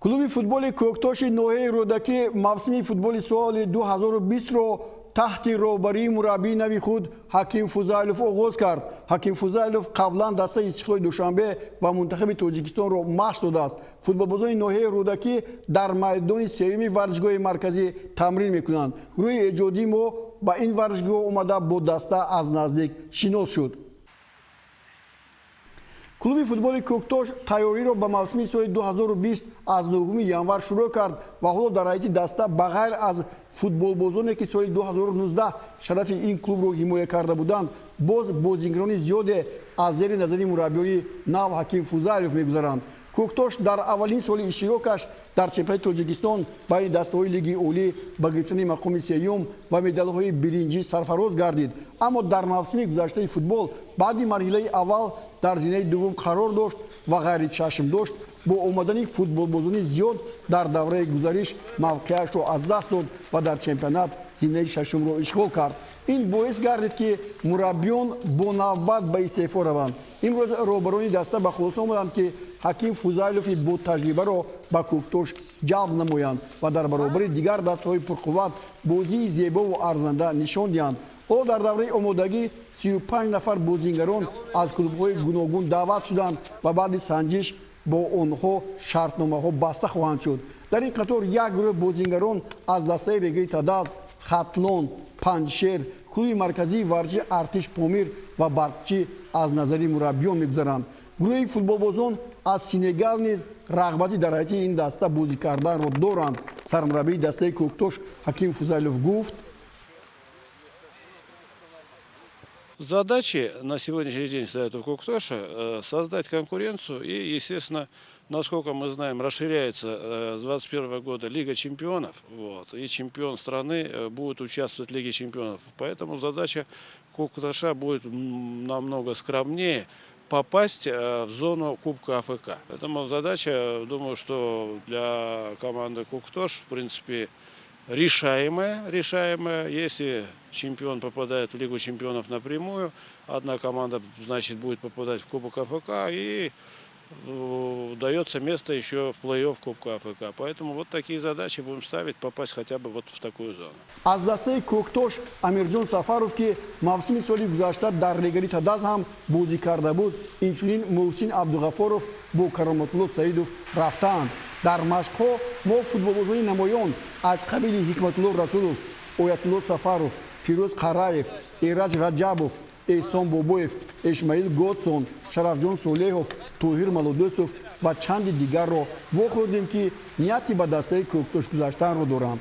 клуби футболи Коктоши ноҳияи Рӯдакӣ мавсими футболи соли 2020-ро таҳти роҳбарии мураббии нави худ Ҳаким Фузайлов оғоз кард. Ҳаким Фузайлов қаблан дастаи Истиқлоли Душанбе ва мунтахаби Тоҷикистонро машқ додааст. Футболбозони ноҳияи Рӯдакӣ дар майдони сеюми варзишгоҳи марказӣ тамрин мекунанд. Гурӯҳи эҷодии мо ба ин варзишгоҳ омада бо даста аз наздик шинос шуд. клуби футболи Коктош тайёриро ба мавсими соли 2020 аз 9 январ шурӯъ кард ва ҳоло дар ҳайати даста ба ғайр аз футболбозоне ки соли 2019 шарафи ин клубро ҳимоя карда буданд, боз бозигарони зиёде аз зери назари мураббиёни нав Ҳаким Фузайлов мегузаранд. Коктош дар аввалин соли иштирокаш дар чемпионати Тоҷикистон байни дастаҳои Лиги Олӣ ба гирифтани мақоми сеюм ва медалҳои биринҷӣ сарфароз гардид. Аммо дар мавсими гузаштаи футбол баъди марҳилаи аввал дар зинаи дуввум қарор дошт ва ғайри чашм дошт. Бо омадани футболбозони зиёд дар давраи гузариш мавқеашро аз даст дод ва дар чемпионат зинаи шашумро ишғол кард. ин боис гардид ки мураббиён бо навбат ба истеъфо раванд. имрӯз роҳбарони даста ба хулоса омаданд ки Ҳаким Фузайлови ботаҷрибаро ба Коктош ҷалб намоянд ва дар баробари дигар дастаҳои пурқувват бозии зебову арзанда нишон диҳанд. ҳоло дар давраи омодагӣ 35 нафар бозингарон аз клубҳои гуногун даъват шуданд ва баъди санҷиш бо онҳо шартномаҳо баста хоҳанд шуд. дар ин қатор як гурӯҳ бозингарон аз дастаи Регаи Тадаз, Хатлон, Панҷшер, клуби марказии варзиши Артиш Помир ва Барқчӣ аз назари мураббиён мегузаранд. гурӯҳи футболбозон аз Сенегал низ рағбати дар ҳайати ин даста бозӣ карданро доранд. Сармураббии дастаи Коктош Ҳаким Фузайлов гуфт: задачи на сегодняшний день стоят у Коктоша создать конкуренцию и, естественно, насколько мы знаем, расширяется с 2021 года Лига чемпионов, и чемпион страны будет участвовать в Лиге чемпионов. Поэтому задача Коктоша будет намного скромнее попасть в зону Кубка АФК. Поэтому задача, думаю, что для команды Коктош, в принципе, решаемая. Если чемпион попадает в Лигу чемпионов напрямую, одна команда, значит, будет попадать в Кубок АФК и дается место еще в плей-офф Кубка АФК. Поэтому вот такие задачи будем ставить, попасть хотя бы вот в такую зону. аз дастаи Коктош Амирҷон Сафаров ки мавсими соли гузашта дар Регаи Тадаз ҳам бозӣ карда буд, инчунин Муҳсин Абдуғафоров бо Кароматулло Саидов рафтаанд. дар машқҳо мо футболбозони намоён аз қабили Ҳикматулло Расулов, Оятулло Сафаров, Фирӯз Қараев, Эраҷ Раҷабов, Эҳсон Бобоев, Ишмаил Годсон, Шарафҷон Солеҳов, Тоҳир Малодӯстов ва чанди дигарро вохӯрдем ки нияти ба дастаи Коктош гузаштанро доранд.